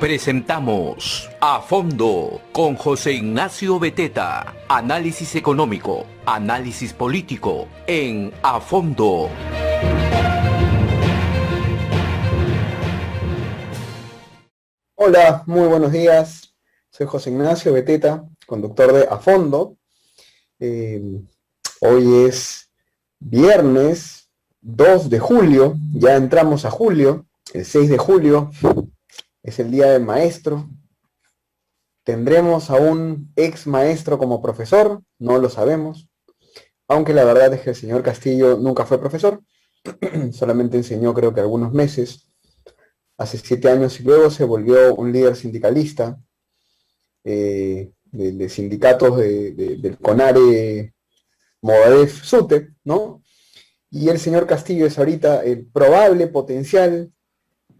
Presentamos A Fondo con José Ignacio Beteta. Análisis económico, análisis político en A Fondo. Hola, muy buenos días. Soy José Ignacio Beteta, conductor de A Fondo. Hoy es viernes 2 de julio, ya entramos a julio, el 6 de julio es el Día del Maestro. ¿Tendremos a un ex maestro como profesor? No lo sabemos, aunque la verdad es que el señor Castillo nunca fue profesor, solamente enseñó creo que algunos meses, hace 7 años, y luego se volvió un líder sindicalista de sindicatos del CONARE Movadef SUTEP, ¿no? Y el señor Castillo es ahorita el probable potencial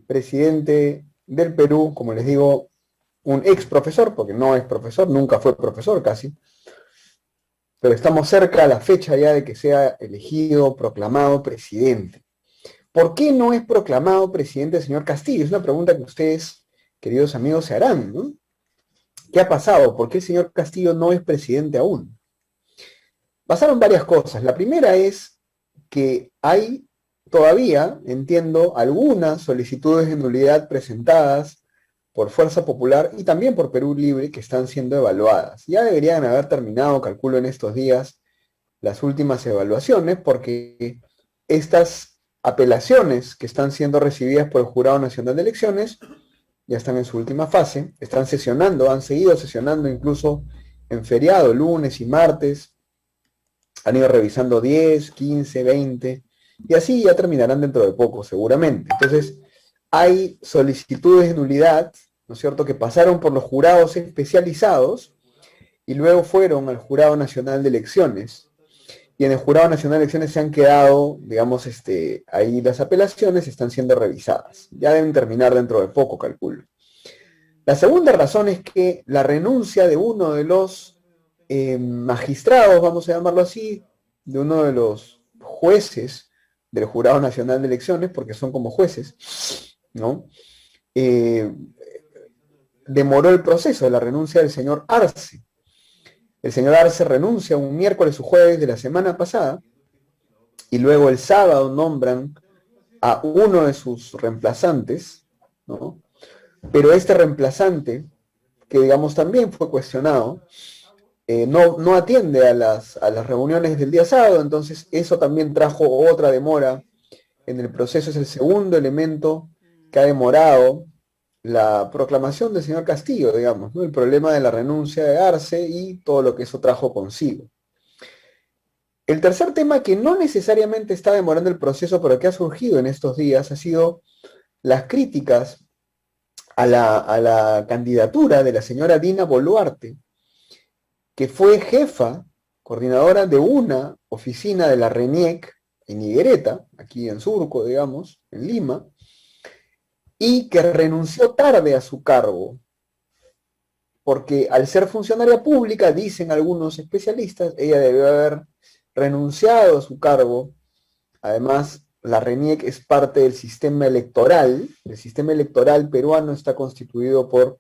presidente del Perú, como les digo, un ex profesor, porque no es profesor, nunca fue profesor casi, pero estamos cerca a la fecha ya de que sea elegido, proclamado presidente. ¿Por qué no es proclamado presidente el señor Castillo? Es una pregunta que ustedes, queridos amigos, se harán, ¿no? ¿Qué ha pasado? ¿Por qué el señor Castillo no es presidente aún? Pasaron varias cosas. La primera es que hay todavía, entiendo, algunas solicitudes de nulidad presentadas por Fuerza Popular y también por Perú Libre que están siendo evaluadas. Ya deberían haber terminado, calculo en estos días, las últimas evaluaciones, porque estas apelaciones que están siendo recibidas por el Jurado Nacional de Elecciones ya están en su última fase, están sesionando, han seguido sesionando incluso en feriado, lunes y martes, han ido revisando 10, 15, 20, y así ya terminarán dentro de poco, seguramente. Entonces, hay solicitudes de nulidad, ¿no es cierto?, que pasaron por los jurados especializados y luego fueron al Jurado Nacional de Elecciones. Y en el Jurado Nacional de Elecciones se han quedado, digamos, ahí las apelaciones están siendo revisadas. Ya deben terminar dentro de poco, calculo. La segunda razón es que la renuncia de uno de los magistrados, vamos a llamarlo así, de uno de los jueces del Jurado Nacional de Elecciones, porque son como jueces, ¿no? Demoró el proceso de la renuncia del señor Arce. El señor Arce renuncia un miércoles o jueves de la semana pasada y luego el sábado nombran a uno de sus reemplazantes, ¿no? Pero este reemplazante, que digamos también fue cuestionado, no atiende a las reuniones del día sábado, entonces eso también trajo otra demora en el proceso. Es el segundo elemento que ha demorado la proclamación del señor Castillo, digamos, ¿no? El problema de la renuncia de Arce y todo lo que eso trajo consigo. El tercer tema que no necesariamente está demorando el proceso, pero que ha surgido en estos días, ha sido las críticas a la candidatura de la señora Dina Boluarte, que fue jefa, coordinadora de una oficina de la RENIEC en Higuereta, aquí en Surco, digamos, en Lima, y que renunció tarde a su cargo, porque al ser funcionaria pública, dicen algunos especialistas, ella debió haber renunciado a su cargo. Además, la RENIEC es parte del sistema electoral. El sistema electoral peruano está constituido por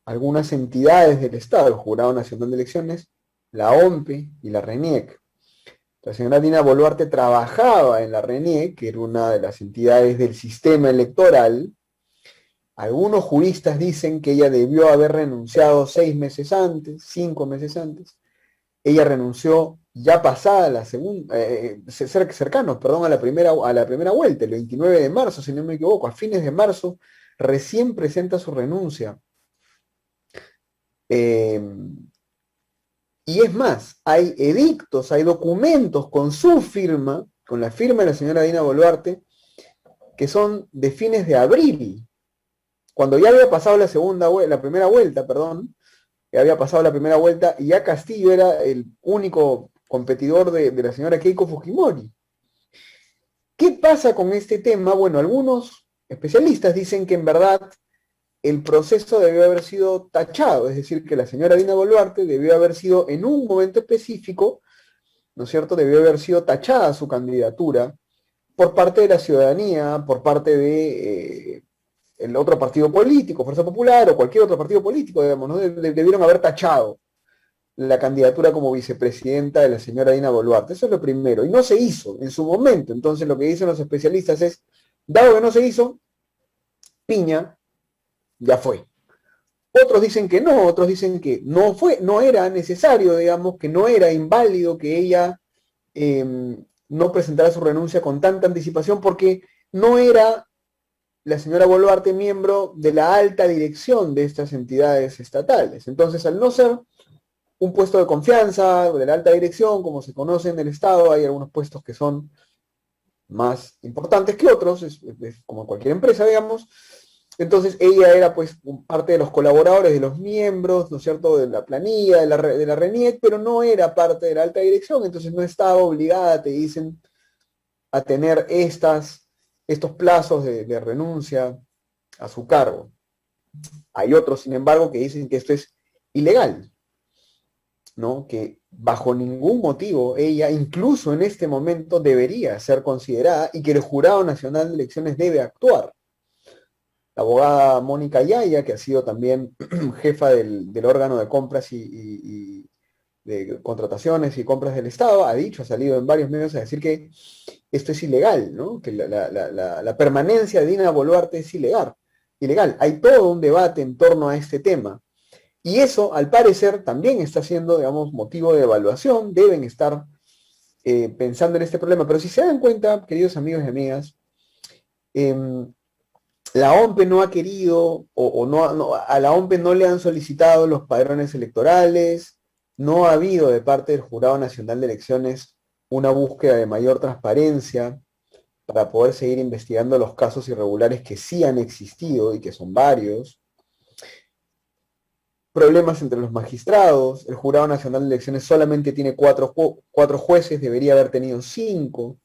algunas entidades del Estado, el Jurado Nacional de Elecciones, la OMPE y la RENIEC. La señora Dina Boluarte trabajaba en la RENIEC, que era una de las entidades del sistema electoral. Algunos juristas dicen que ella debió haber renunciado 6 meses antes, 5 meses antes. Ella renunció ya pasada la segunda, cercanos, perdón, a la primera vuelta, el 29 de marzo, si no me equivoco, a fines de marzo, recién presenta su renuncia. Y es más, hay edictos, hay documentos con su firma, con la firma de la señora Dina Boluarte, que son de fines de abril, cuando ya había pasado la primera vuelta, ya había pasado la primera vuelta y ya Castillo era el único competidor de la señora Keiko Fujimori. ¿Qué pasa con este tema? Bueno, algunos especialistas dicen que en verdad el proceso debió haber sido tachado, es decir, que la señora Dina Boluarte debió haber sido en un momento específico, ¿no es cierto?, debió haber sido tachada su candidatura por parte de la ciudadanía, por parte de el otro partido político, Fuerza Popular o cualquier otro partido político, digamos, ¿no? Debieron haber tachado la candidatura como vicepresidenta de la señora Dina Boluarte. Eso es lo primero. Y no se hizo en su momento. Entonces lo que dicen los especialistas es, dado que no se hizo, piña, ya fue. Otros dicen que no, otros dicen que no fue, no era necesario, digamos, que no era inválido que ella no presentara su renuncia con tanta anticipación porque no era la señora Boluarte miembro de la alta dirección de estas entidades estatales. Entonces, al no ser un puesto de confianza de la alta dirección, como se conoce en el Estado, hay algunos puestos que son más importantes que otros, es como cualquier empresa, digamos. Entonces ella era pues parte de los colaboradores, de los miembros, ¿no es cierto?, de la planilla, de la RENIEC, pero no era parte de la alta dirección, entonces no estaba obligada, te dicen, a tener estos plazos de renuncia a su cargo. Hay otros, sin embargo, que dicen que esto es ilegal, ¿no? Que bajo ningún motivo ella, incluso en este momento, debería ser considerada y que el Jurado Nacional de Elecciones debe actuar. La abogada Mónica Yaya, que ha sido también jefa del órgano de compras y de contrataciones y compras del Estado, ha salido en varios medios a decir que esto es ilegal, ¿no? Que la permanencia de Dina Boluarte es ilegal. Hay todo un debate en torno a este tema. Y eso, al parecer, también está siendo, digamos, motivo de evaluación, deben estar pensando en este problema. Pero si se dan cuenta, queridos amigos y amigas, la OMPE no ha querido, a la OMPE no le han solicitado los padrones electorales, no ha habido de parte del Jurado Nacional de Elecciones una búsqueda de mayor transparencia para poder seguir investigando los casos irregulares que sí han existido y que son varios. Problemas entre los magistrados, el Jurado Nacional de Elecciones solamente tiene cuatro jueces, debería haber tenido 5.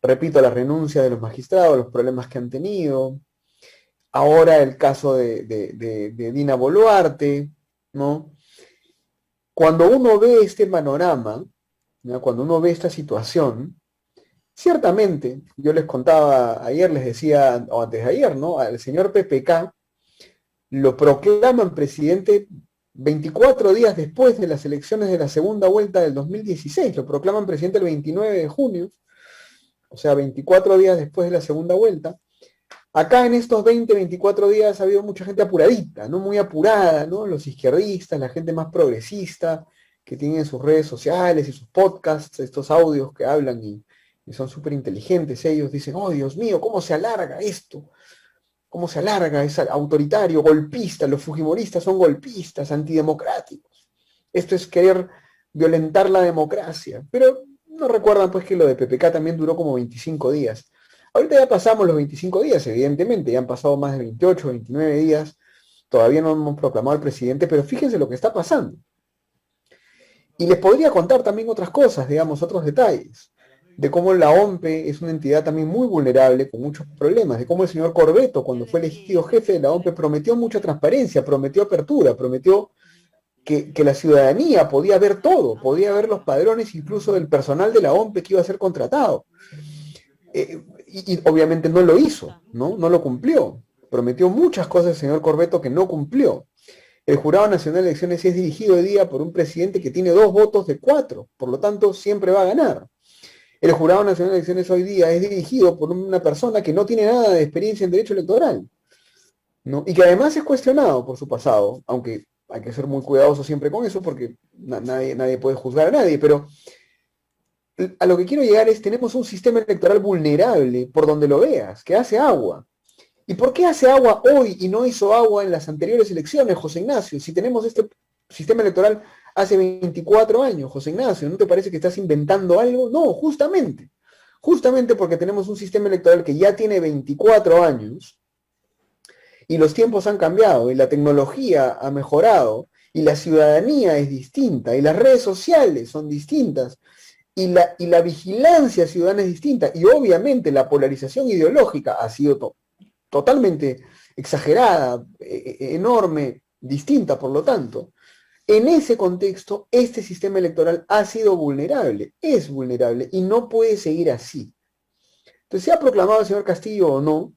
Repito, la renuncia de los magistrados, los problemas que han tenido. Ahora el caso de Dina Boluarte, ¿no? Cuando uno ve este panorama, ¿no? Cuando uno ve esta situación, ciertamente, yo les contaba ayer, les decía, o antes de ayer, ¿no? Al señor PPK lo proclaman presidente 24 días después de las elecciones de la segunda vuelta del 2016, lo proclaman presidente el 29 de junio, o sea, 24 días después de la segunda vuelta. Acá en estos 24 días ha habido mucha gente apuradita, ¿no? Muy apurada, ¿no? Los izquierdistas, la gente más progresista, que tienen sus redes sociales y sus podcasts, estos audios que hablan y son súper inteligentes. Ellos dicen, oh Dios mío, ¿cómo se alarga esto? ¿Cómo se alarga? Es autoritario, golpista, los fujimoristas son golpistas, antidemocráticos. Esto es querer violentar la democracia. Pero no recuerdan pues que lo de PPK también duró como 25 días. Ahorita ya pasamos los 25 días, evidentemente, ya han pasado más de 28, 29 días, todavía no hemos proclamado al presidente, pero fíjense lo que está pasando. Y les podría contar también otras cosas, digamos, otros detalles, de cómo la OMPE es una entidad también muy vulnerable, con muchos problemas, de cómo el señor Corbeto, cuando fue elegido jefe de la OMPE, prometió mucha transparencia, prometió apertura, prometió que la ciudadanía podía ver todo, podía ver los padrones incluso del personal de la OMPE que iba a ser contratado. Y obviamente no lo hizo, ¿no? No lo cumplió. Prometió muchas cosas el señor Corbeto que no cumplió. El Jurado Nacional de Elecciones es dirigido hoy día por un presidente que tiene 2 votos de 4, por lo tanto siempre va a ganar. El Jurado Nacional de Elecciones hoy día es dirigido por una persona que no tiene nada de experiencia en derecho electoral, ¿no? Y que además es cuestionado por su pasado, aunque hay que ser muy cuidadoso siempre con eso porque nadie puede juzgar a nadie, pero a lo que quiero llegar es, tenemos un sistema electoral vulnerable, por donde lo veas, que hace agua. ¿Y por qué hace agua hoy y no hizo agua en las anteriores elecciones, José Ignacio? Si tenemos este sistema electoral hace 24 años, José Ignacio, ¿no te parece que estás inventando algo? No, justamente porque tenemos un sistema electoral que ya tiene 24 años y los tiempos han cambiado y la tecnología ha mejorado y la ciudadanía es distinta y las redes sociales son distintas. Y la vigilancia ciudadana es distinta, y obviamente la polarización ideológica ha sido totalmente exagerada, enorme, distinta, por lo tanto. En ese contexto, este sistema electoral ha sido vulnerable, es vulnerable, y no puede seguir así. Entonces, se ha proclamado el señor Castillo o no,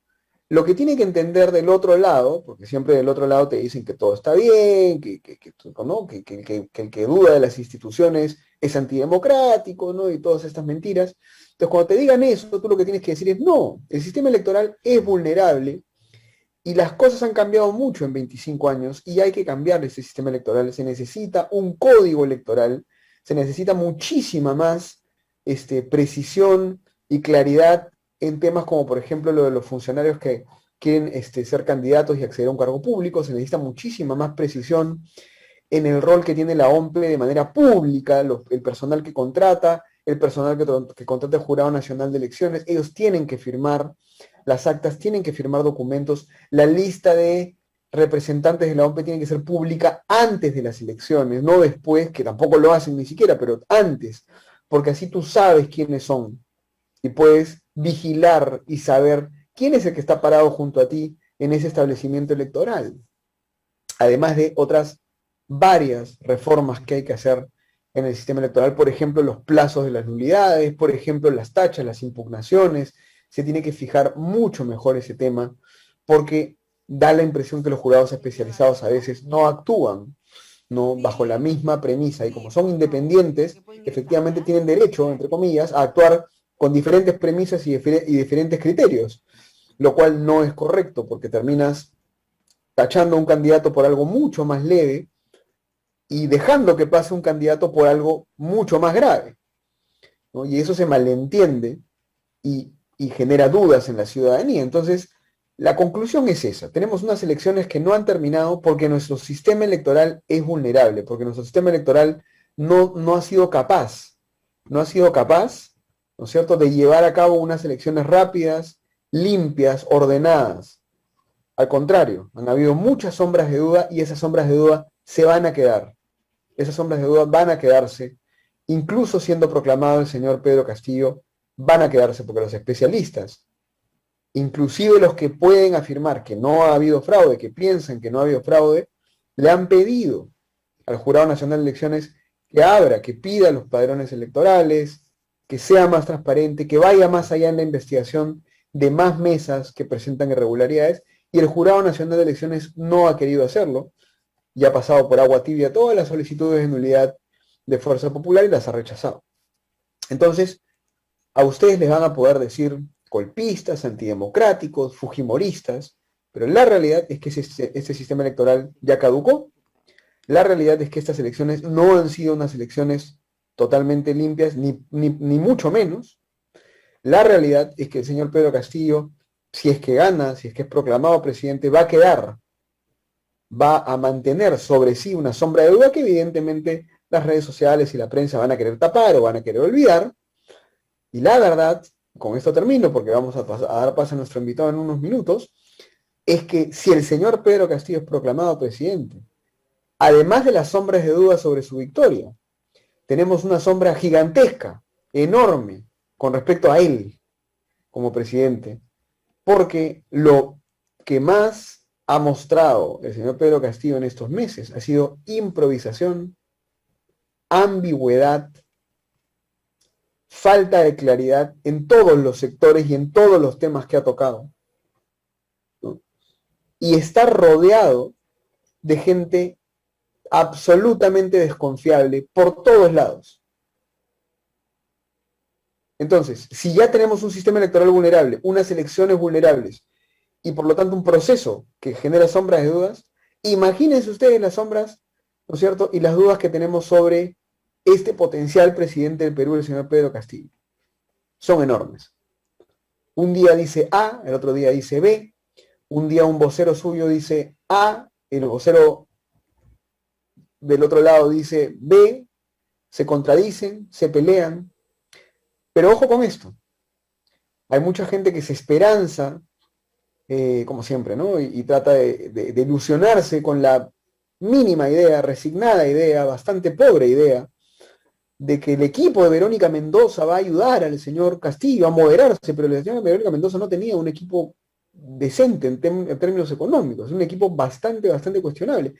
Lo que tiene que entender del otro lado, porque siempre del otro lado te dicen que todo está bien, ¿no? que el que duda de las instituciones es antidemocrático, ¿no? Y todas estas mentiras. Entonces, cuando te digan eso, tú lo que tienes que decir es, no, el sistema electoral es vulnerable y las cosas han cambiado mucho en 25 años y hay que cambiar ese sistema electoral. Se necesita un código electoral, se necesita muchísima más precisión y claridad en temas como, por ejemplo, lo de los funcionarios que quieren ser candidatos y acceder a un cargo público. Se necesita muchísima más precisión en el rol que tiene la OMPE de manera pública, el personal que contrata, el personal que contrata el Jurado Nacional de Elecciones. Ellos tienen que firmar las actas, tienen que firmar documentos, la lista de representantes de la OMPE tiene que ser pública antes de las elecciones, no después, que tampoco lo hacen ni siquiera, pero antes, porque así tú sabes quiénes son y puedes vigilar y saber quién es el que está parado junto a ti en ese establecimiento electoral. Además de otras varias reformas que hay que hacer en el sistema electoral, por ejemplo, los plazos de las nulidades, por ejemplo, las tachas, las impugnaciones. Se tiene que fijar mucho mejor ese tema, porque da la impresión que los jurados especializados a veces no actúan, ¿no?, bajo la misma premisa, y como son independientes, efectivamente tienen derecho, entre comillas, a actuar con diferentes premisas y diferentes criterios, lo cual no es correcto, porque terminas tachando a un candidato por algo mucho más leve y dejando que pase un candidato por algo mucho más grave, ¿no? Y eso se malentiende y genera dudas en la ciudadanía. Entonces, la conclusión es esa. Tenemos unas elecciones que no han terminado porque nuestro sistema electoral es vulnerable, porque nuestro sistema electoral no ha sido capaz, ¿no es cierto?, de llevar a cabo unas elecciones rápidas, limpias, ordenadas. Al contrario, han habido muchas sombras de duda y esas sombras de duda se van a quedar. Esas sombras de duda van a quedarse, incluso siendo proclamado el señor Pedro Castillo, van a quedarse, porque los especialistas, inclusive los que pueden afirmar que no ha habido fraude, que piensan que no ha habido fraude, le han pedido al Jurado Nacional de Elecciones que abra, que pida los padrones electorales, que sea más transparente, que vaya más allá en la investigación de más mesas que presentan irregularidades, y el Jurado Nacional de Elecciones no ha querido hacerlo, y ha pasado por agua tibia todas las solicitudes de nulidad de Fuerza Popular y las ha rechazado. Entonces, a ustedes les van a poder decir golpistas, antidemocráticos, fujimoristas, pero la realidad es que este sistema electoral ya caducó. La realidad es que estas elecciones no han sido unas elecciones totalmente limpias, ni mucho menos. La realidad es que el señor Pedro Castillo, si es que gana, si es que es proclamado presidente, va a mantener sobre sí una sombra de duda que evidentemente las redes sociales y la prensa van a querer tapar o van a querer olvidar. Y la verdad, con esto termino porque vamos a dar paso a nuestro invitado en unos minutos, es que si el señor Pedro Castillo es proclamado presidente, además de las sombras de duda sobre su victoria, tenemos una sombra gigantesca, enorme, con respecto a él como presidente, porque lo que más ha mostrado el señor Pedro Castillo en estos meses ha sido improvisación, ambigüedad, falta de claridad en todos los sectores y en todos los temas que ha tocado, ¿no? Y está rodeado de gente absolutamente desconfiable por todos lados. Entonces, si ya tenemos un sistema electoral vulnerable, unas elecciones vulnerables, y por lo tanto un proceso que genera sombras de dudas, imagínense ustedes las sombras, ¿no es cierto?, y las dudas que tenemos sobre este potencial presidente del Perú, el señor Pedro Castillo. Son enormes. Un día dice A, el otro día dice B, un día un vocero suyo dice A, el vocero del otro lado dice B, se contradicen, se pelean. Pero ojo con esto, hay mucha gente que se esperanza, como siempre, ¿no? Y trata de ilusionarse con la mínima idea, resignada idea, bastante pobre idea, de que el equipo de Verónica Mendoza va a ayudar al señor Castillo a moderarse, pero la señora Verónica Mendoza no tenía un equipo decente en términos económicos, un equipo bastante cuestionable.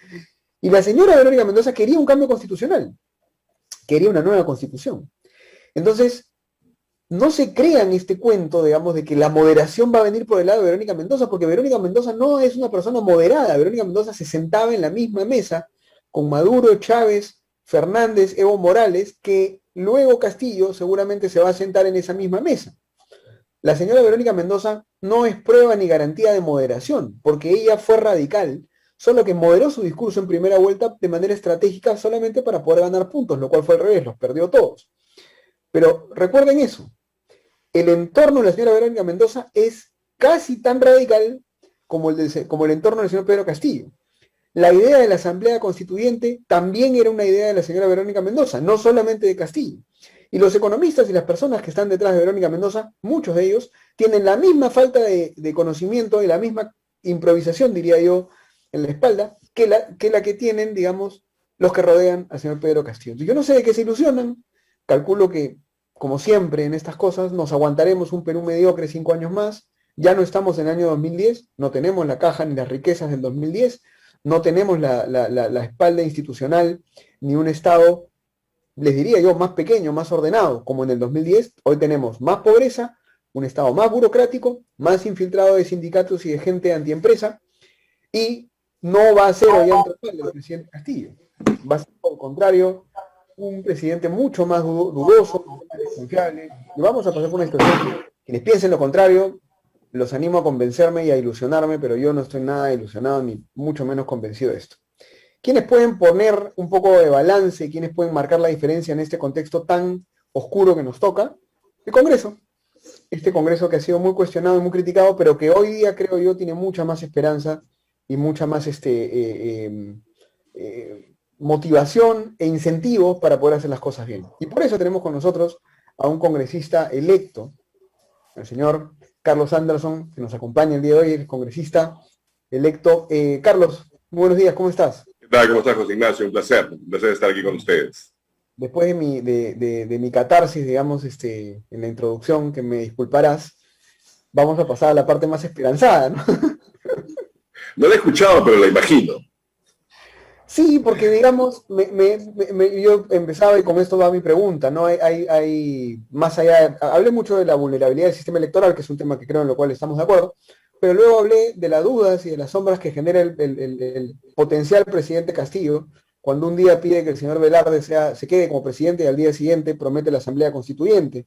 Y la señora Verónica Mendoza quería un cambio constitucional, quería una nueva constitución. Entonces, no se crean este cuento, digamos, de que la moderación va a venir por el lado de Verónica Mendoza, porque Verónica Mendoza no es una persona moderada. Verónica Mendoza se sentaba en la misma mesa con Maduro, Chávez, Fernández, Evo Morales, que luego Castillo seguramente se va a sentar en esa misma mesa. La señora Verónica Mendoza no es prueba ni garantía de moderación, porque ella fue radical, solo que moderó su discurso en primera vuelta de manera estratégica solamente para poder ganar puntos, lo cual fue al revés, los perdió todos. Pero recuerden eso, el entorno de la señora Verónica Mendoza es casi tan radical como el entorno del señor Pedro Castillo. La idea de la Asamblea Constituyente también era una idea de la señora Verónica Mendoza, no solamente de Castillo. Y los economistas y las personas que están detrás de Verónica Mendoza, muchos de ellos, tienen la misma falta de conocimiento y la misma improvisación, diría yo, en la espalda, que la que tienen, digamos, los que rodean al señor Pedro Castillo. Yo no sé de qué se ilusionan, calculo que, como siempre en estas cosas, nos aguantaremos un Perú mediocre 5 años más, ya no estamos en el año 2010, no tenemos la caja ni las riquezas del 2010, no tenemos la espalda institucional ni un Estado, les diría yo, más pequeño, más ordenado, como en el 2010. Hoy tenemos más pobreza, un Estado más burocrático, más infiltrado de sindicatos y de gente antiempresa, y no va a ser Ollanta Humala el presidente Castillo. Va a ser, por el contrario, un presidente mucho más dudoso, más desconfiable, y vamos a pasar por una situación. Quienes piensen lo contrario, los animo a convencerme y a ilusionarme, pero yo no estoy nada ilusionado ni mucho menos convencido de esto. ¿Quiénes pueden poner un poco de balance? ¿Quiénes pueden marcar la diferencia en este contexto tan oscuro que nos toca? El Congreso. Este Congreso que ha sido muy cuestionado y muy criticado, pero que hoy día, creo yo, tiene mucha más esperanza y mucha más motivación e incentivos para poder hacer las cosas bien. Y por eso tenemos con nosotros a un congresista electo, el señor Carlos Anderson, que nos acompaña el día de hoy, el congresista electo. Carlos, muy buenos días, ¿cómo estás? ¿Qué tal? ¿Cómo estás, José Ignacio? Un placer estar aquí con ustedes. Después de mi catarsis, digamos, en la introducción, que me disculparás, vamos a pasar a la parte más esperanzada, ¿no? No la he escuchado, pero la imagino. Sí, porque digamos, yo empezaba y con esto va mi pregunta, ¿no? Hay más allá, hablé mucho de la vulnerabilidad del sistema electoral, que es un tema que creo en lo cual estamos de acuerdo, pero luego hablé de las dudas y de las sombras que genera el potencial presidente Castillo, cuando un día pide que el señor Velarde se quede como presidente y al día siguiente promete la Asamblea Constituyente,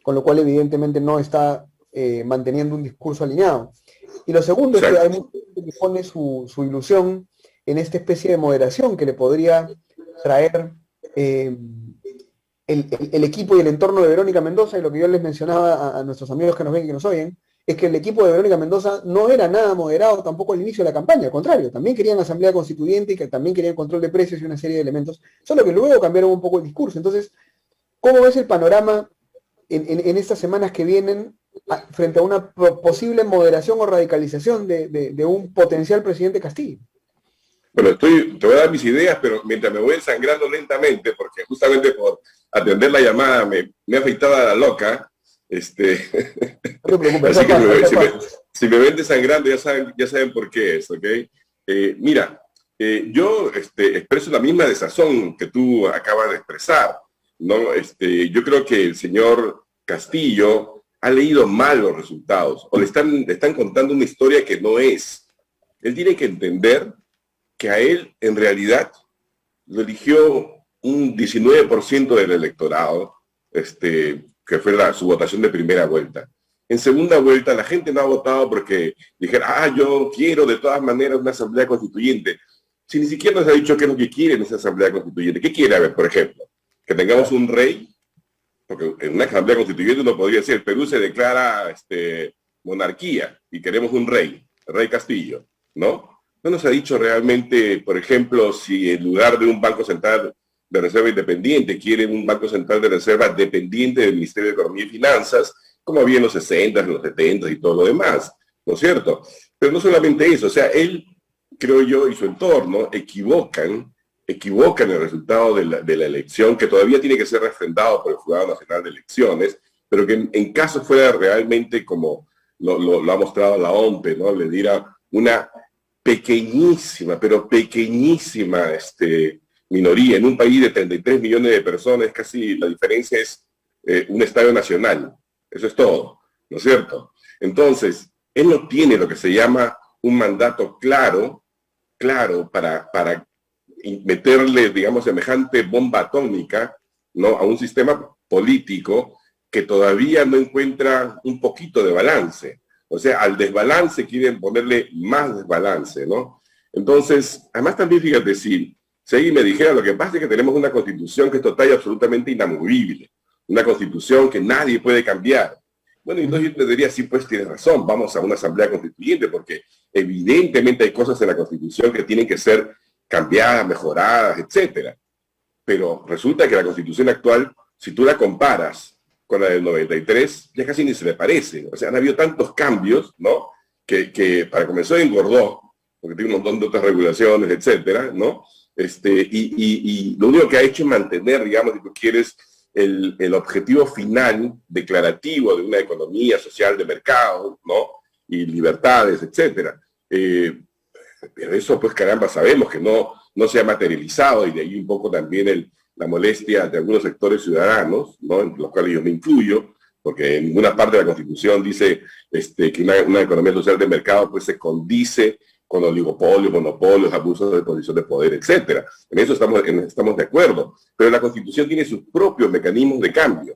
con lo cual evidentemente no está manteniendo un discurso alineado. Y lo segundo es que hay mucha gente que pone su ilusión en esta especie de moderación que le podría traer el equipo y el entorno de Verónica Mendoza, y lo que yo les mencionaba a nuestros amigos que nos ven y que nos oyen, es que el equipo de Verónica Mendoza no era nada moderado tampoco al inicio de la campaña, al contrario, también querían asamblea constituyente y que también querían control de precios y una serie de elementos, solo que luego cambiaron un poco el discurso. Entonces, ¿cómo ves el panorama en estas semanas que vienen frente a una posible moderación o radicalización de un potencial presidente Castillo? Bueno, te voy a dar mis ideas, pero mientras me voy ensangrando lentamente, porque justamente por atender la llamada me he afeitado a la loca. No te preocupes, así que si me ven desangrando ya saben por qué es, ¿ok? Mira, yo expreso la misma desazón que tú acabas de expresar, ¿no? Yo creo que el señor Castillo ha leído mal los resultados, o le están contando una historia que no es. Él tiene que entender que a él, en realidad, lo eligió un 19% del electorado, que fue su votación de primera vuelta. En segunda vuelta, la gente no ha votado porque dijera, yo quiero de todas maneras una asamblea constituyente. Si ni siquiera nos ha dicho qué es lo que quiere en esa asamblea constituyente. ¿Qué quiere? A ver, por ejemplo, que tengamos un rey, porque en una asamblea constituyente uno podría decir, el Perú se declara monarquía y queremos un rey, el rey Castillo, ¿no? No nos ha dicho realmente, por ejemplo, si en lugar de un Banco Central de Reserva independiente quieren un Banco Central de Reserva dependiente del Ministerio de Economía y Finanzas, como había en los 60, en los 70 y todo lo demás, ¿no es cierto? Pero no solamente eso, o sea, él, creo yo, y su entorno equivocan el resultado de la elección, que todavía tiene que ser refrendado por el Jurado Nacional de Elecciones, pero que en caso fuera realmente como lo ha mostrado la OMPE, ¿no? Le diera una pequeñísima, pero pequeñísima minoría en un país de 33 millones de personas, casi la diferencia es un estadio nacional. Eso es todo, ¿no es cierto? Entonces, él no tiene lo que se llama un mandato claro para meterle, digamos, semejante bomba atómica, ¿no?, a un sistema político que todavía no encuentra un poquito de balance. O sea, al desbalance quieren ponerle más desbalance, ¿no? Entonces, además también, fíjate, si alguien me dijera, lo que pasa es que tenemos una constitución que es total y absolutamente inamovible, una constitución que nadie puede cambiar. Bueno, entonces yo te diría, sí, pues tienes razón, vamos a una asamblea constituyente, porque evidentemente hay cosas en la constitución que tienen que ser cambiadas, mejoradas, etcétera. Pero resulta que la constitución actual, si tú la comparas con la del 93, ya casi ni se le parece. O sea, han habido tantos cambios, ¿no?, que para comenzar engordó, porque tiene un montón de otras regulaciones, etcétera, ¿no? Y lo único que ha hecho es mantener, digamos, si tú quieres, el objetivo final declarativo de una economía social de mercado, ¿no?, y libertades, etcétera. Pero eso, pues, caramba, sabemos que no se ha materializado, y de ahí un poco también la molestia de algunos sectores ciudadanos, ¿no?, en los cuales yo me incluyo, porque en ninguna parte de la Constitución dice que una economía social de mercado, pues, se condice con oligopolios, monopolios, abusos de posición de poder, etcétera. En eso estamos de acuerdo. Pero la Constitución tiene sus propios mecanismos de cambio.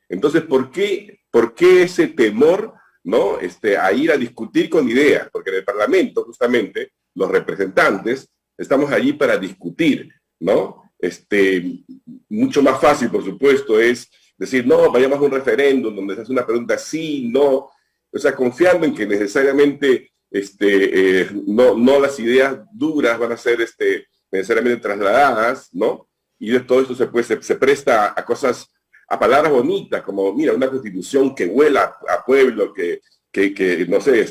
Entonces, ¿por qué ese temor, ¿no?, a ir a discutir con ideas? Porque en el Parlamento, justamente, los representantes estamos allí para discutir, ¿no? Mucho más fácil, por supuesto, es decir, no, vayamos a un referéndum donde se hace una pregunta sí, no, o sea, confiando en que necesariamente no las ideas duras van a ser necesariamente trasladadas, ¿no? Y de todo esto se presta a cosas, a palabras bonitas, como, mira, una constitución que huela a pueblo, que no sé,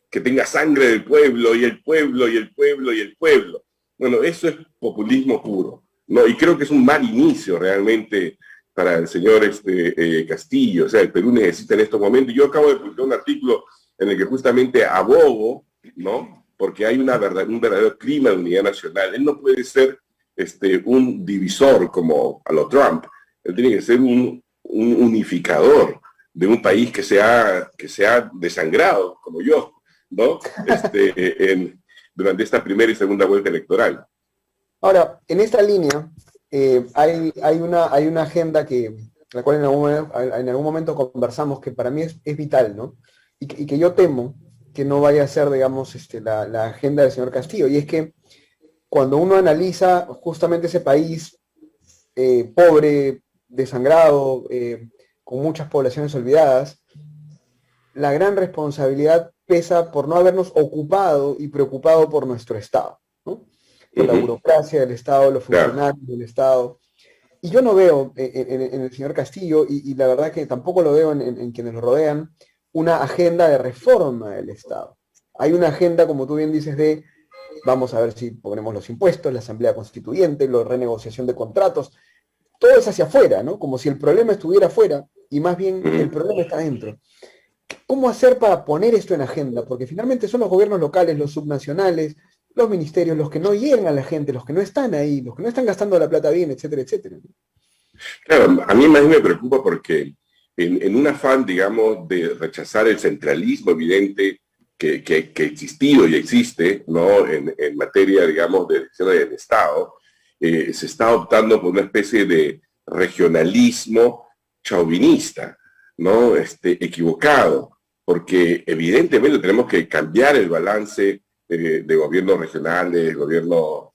que tenga sangre del pueblo, y el pueblo, y el pueblo, y el pueblo. Bueno, eso es populismo puro, ¿no? Y creo que es un mal inicio realmente para el señor Castillo. O sea, el Perú necesita en estos momentos, yo acabo de publicar un artículo en el que justamente abogo, ¿no?, porque hay un verdadero clima de unidad nacional. Él no puede ser un divisor como a lo Trump. Él tiene que ser un unificador de un país que se ha desangrado, como yo, ¿no?, durante esta primera y segunda vuelta electoral. Ahora, en esta línea, hay una agenda la cual en algún momento conversamos, que para mí es vital, ¿no? Y que yo temo que no vaya a ser, digamos, la agenda del señor Castillo. Y es que cuando uno analiza justamente ese país pobre, desangrado, con muchas poblaciones olvidadas, la gran responsabilidad pesa por no habernos ocupado y preocupado por nuestro Estado, ¿no? Por la burocracia del Estado, los funcionarios del Estado. Y yo no veo en el señor Castillo, y la verdad que tampoco lo veo en quienes lo rodean, una agenda de reforma del Estado. Hay una agenda, como tú bien dices, de vamos a ver si ponemos los impuestos, la asamblea constituyente, la renegociación de contratos, todo es hacia afuera, ¿no? Como si el problema estuviera afuera, y más bien el problema está dentro. ¿Cómo hacer para poner esto en agenda? Porque finalmente son los gobiernos locales, los subnacionales, los ministerios, los que no llegan a la gente, los que no están ahí, los que no están gastando la plata bien, etcétera, etcétera. Claro, a mí más me preocupa porque en un afán, digamos, de rechazar el centralismo evidente que ha existido y existe, ¿no?, en materia, digamos, de elección del Estado, se está optando por una especie de regionalismo chauvinista, ¿no?, equivocado, porque evidentemente tenemos que cambiar el balance de gobiernos regionales, gobierno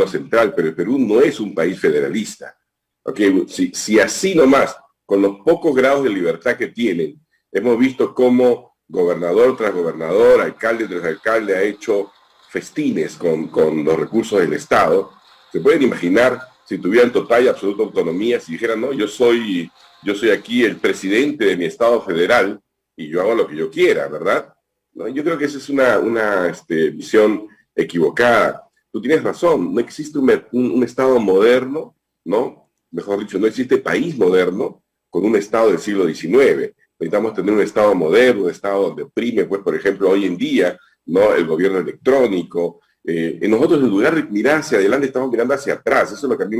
central, pero el Perú no es un país federalista. ¿Okay? Si así nomás, con los pocos grados de libertad que tienen, hemos visto cómo gobernador tras gobernador, alcalde tras alcalde ha hecho festines con los recursos del Estado, se pueden imaginar si tuvieran total y absoluta autonomía, si dijeran, no, yo soy aquí el presidente de mi Estado federal y yo hago lo que yo quiera, ¿verdad? ¿No? Yo creo que esa es una visión equivocada. Tú tienes razón, no existe un Estado moderno, ¿no? Mejor dicho, no existe país moderno con un Estado del siglo XIX. Necesitamos tener un Estado moderno, un Estado donde prime, pues, por ejemplo, hoy en día, ¿no?, el gobierno electrónico. Nosotros, en lugar de mirar hacia adelante, estamos mirando hacia atrás. Eso es lo que a mí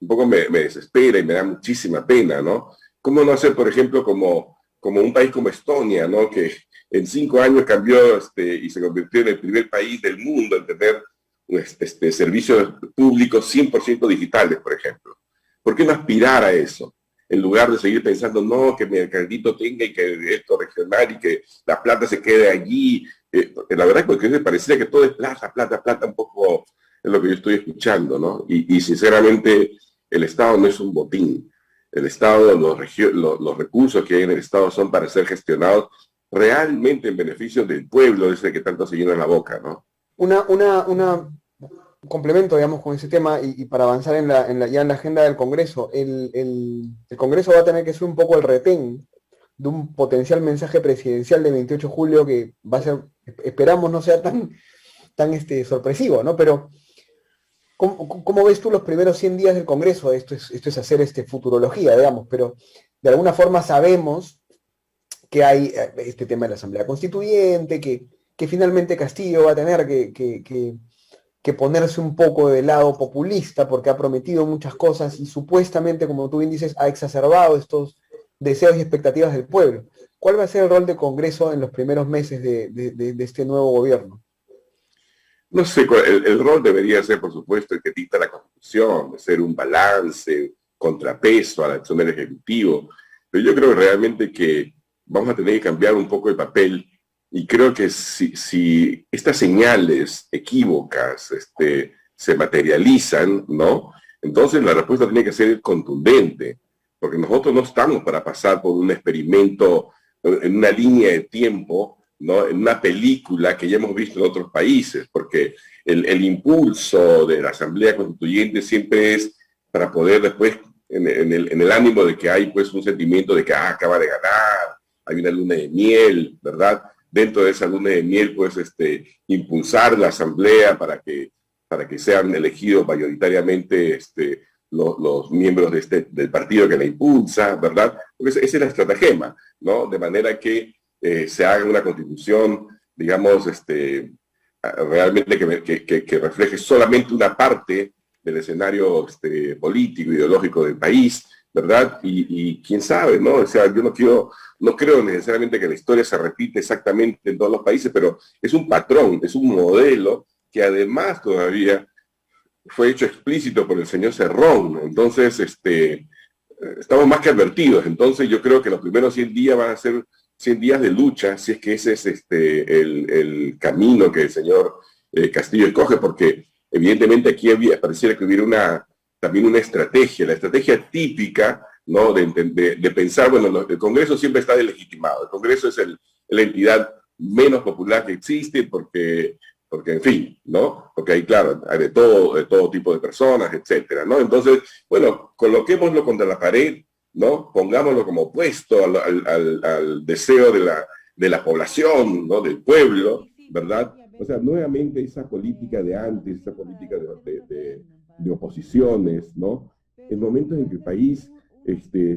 un poco me desespera y me da muchísima pena, ¿no? ¿Cómo no hacer, por ejemplo, como un país como Estonia, ¿no? Que en 5 años cambió y se convirtió en el primer país del mundo en tener servicios públicos 100% digitales, por ejemplo. ¿Por qué no aspirar a eso? En lugar de seguir pensando, no, que mi alcaldito tenga y que esto regional y que la plata se quede allí. La verdad es que me pareciera que todo es plata, plata, plata, un poco es lo que yo estoy escuchando, ¿no? Y sinceramente, el Estado no es un botín. El Estado, los recursos que hay en el Estado son para ser gestionados realmente en beneficio del pueblo, ese que tanto se llena la boca, ¿no? Un complemento, digamos, con ese tema y para avanzar ya en la agenda del Congreso. El Congreso va a tener que ser un poco el retén de un potencial mensaje presidencial del 28 de julio que va a ser, esperamos no sea tan sorpresivo, ¿no? Pero, ¿cómo ves tú los primeros 100 días del Congreso? Esto es hacer futurología, digamos, pero de alguna forma sabemos que hay este tema de la Asamblea Constituyente, que finalmente Castillo va a tener que ponerse un poco del lado populista porque ha prometido muchas cosas y supuestamente, como tú bien dices, ha exacerbado estos deseos y expectativas del pueblo. ¿Cuál va a ser el rol del Congreso en los primeros meses de este nuevo gobierno? No sé, el rol debería ser, por supuesto, el que dicta la Constitución, de ser un balance, contrapeso a la acción del Ejecutivo. Pero yo creo realmente que vamos a tener que cambiar un poco el papel y creo que si estas señales equívocas se materializan, ¿no? Entonces la respuesta tiene que ser contundente, porque nosotros no estamos para pasar por un experimento en una línea de tiempo, ¿no? En una película que ya hemos visto en otros países, porque el impulso de la Asamblea Constituyente siempre es para poder después, en el ánimo de que hay pues un sentimiento de que acaba de ganar, hay una luna de miel, ¿verdad? Dentro de esa luna de miel, pues, impulsar la Asamblea para que sean elegidos mayoritariamente los miembros del partido que la impulsa, ¿verdad? Porque esa es la estratagema, ¿no? De manera que se haga una constitución, digamos, realmente que refleje solamente una parte del escenario político, ideológico del país, ¿verdad? Y quién sabe, ¿no? O sea, yo no creo necesariamente que la historia se repite exactamente en todos los países, pero es un patrón, es un modelo que además todavía fue hecho explícito por el señor Cerrón. Entonces, estamos más que advertidos. Entonces, yo creo que los primeros 100 días van a ser 100 días de lucha, si es que ese es el camino que el señor Castillo escoge, porque evidentemente aquí pareciera que hubiera también una estrategia, la estrategia típica, ¿no? De pensar, bueno, el Congreso siempre está delegitimado, el Congreso es la entidad menos popular que existe porque en fin, ¿no? Porque ahí, claro, hay de todo tipo de personas, etcétera, ¿no? Entonces, bueno, coloquémoslo contra la pared, ¿no? Pongámoslo como opuesto al deseo de la población, ¿no? Del pueblo, ¿verdad? O sea, nuevamente esa política de antes, esa política de oposiciones, ¿no? En momentos en que el país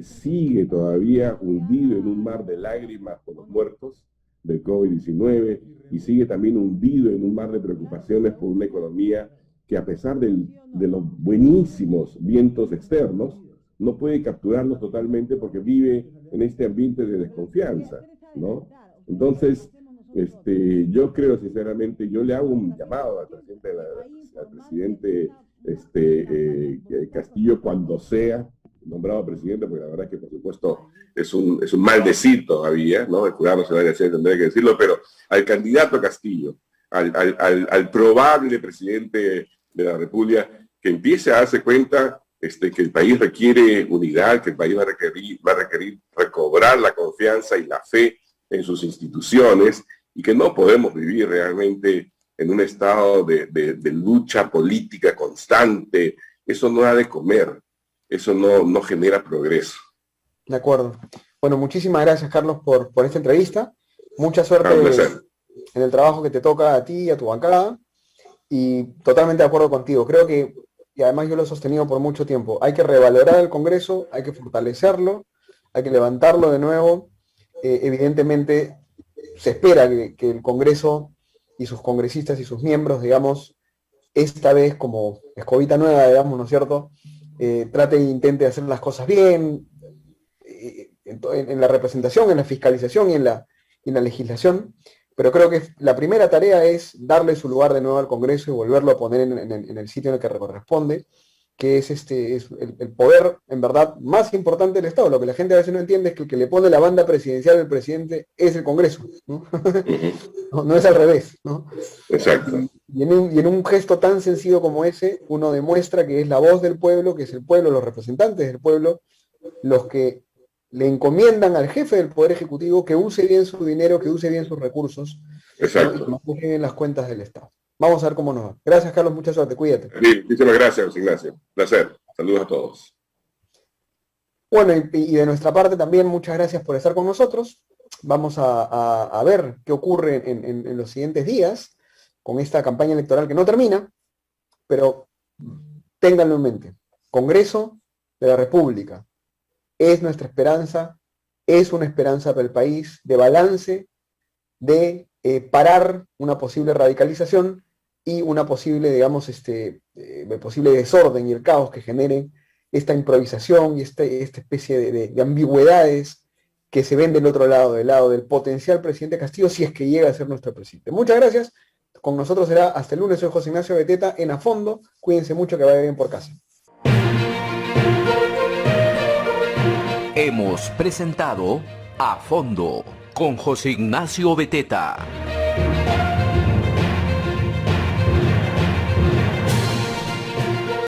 sigue todavía hundido en un mar de lágrimas por los muertos del COVID-19 y sigue también hundido en un mar de preocupaciones por una economía que a pesar de los buenísimos vientos externos, no puede capturarnos totalmente porque vive en este ambiente de desconfianza, ¿no? Entonces, yo creo sinceramente, yo le hago un llamado al presidente Castillo cuando sea nombrado presidente, porque la verdad es que por supuesto es un mal decir todavía, ¿no? El Jurado Nacional de Elecciones tendría que decirlo, pero al candidato Castillo, al probable presidente de la República, que empiece a darse cuenta que el país requiere unidad, que el país va a requerir recobrar la confianza y la fe en sus instituciones, y que no podemos vivir realmente en un estado de lucha política constante. Eso no ha de comer, eso no genera progreso. De acuerdo. Bueno, muchísimas gracias, Carlos, por esta entrevista. Mucha suerte en el trabajo que te toca a ti y a tu bancada. Y totalmente de acuerdo contigo. Creo que, y además yo lo he sostenido por mucho tiempo, hay que revalorar el Congreso, hay que fortalecerlo, hay que levantarlo de nuevo. Evidentemente, se espera que el Congreso y sus congresistas y sus miembros, digamos, esta vez como escobita nueva, digamos, ¿no es cierto?, trate e intente hacer las cosas bien, en la representación, en la fiscalización y en la legislación, pero creo que la primera tarea es darle su lugar de nuevo al Congreso y volverlo a poner en el sitio en el que corresponde, que es el poder, en verdad, más importante del Estado. Lo que la gente a veces no entiende es que el que le pone la banda presidencial al presidente es el Congreso, ¿no? No es al revés, ¿no? Exacto. Y en un gesto tan sencillo como ese, uno demuestra que es la voz del pueblo, que es el pueblo, los representantes del pueblo, los que le encomiendan al jefe del Poder Ejecutivo que use bien su dinero, que use bien sus recursos, exacto, ¿no? Y que maneje bien las cuentas del Estado. Vamos a ver cómo nos va. Gracias, Carlos, mucha suerte, cuídate. Sí, muchísimas gracias, Ignacio. Placer. Saludos a todos. Bueno, y de nuestra parte también muchas gracias por estar con nosotros. Vamos a ver qué ocurre en los siguientes días con esta campaña electoral que no termina, pero ténganlo en mente. Congreso de la República es nuestra esperanza, es una esperanza para el país de balance, de parar una posible radicalización y una posible, digamos, posible desorden y el caos que generen esta improvisación y esta especie de ambigüedades que se ven del otro lado, del lado del potencial presidente Castillo, si es que llega a ser nuestro presidente. Muchas gracias. Con nosotros será hasta el lunes. Soy José Ignacio Beteta en A Fondo. Cuídense mucho, que vaya bien por casa. Hemos presentado A Fondo con José Ignacio Beteta.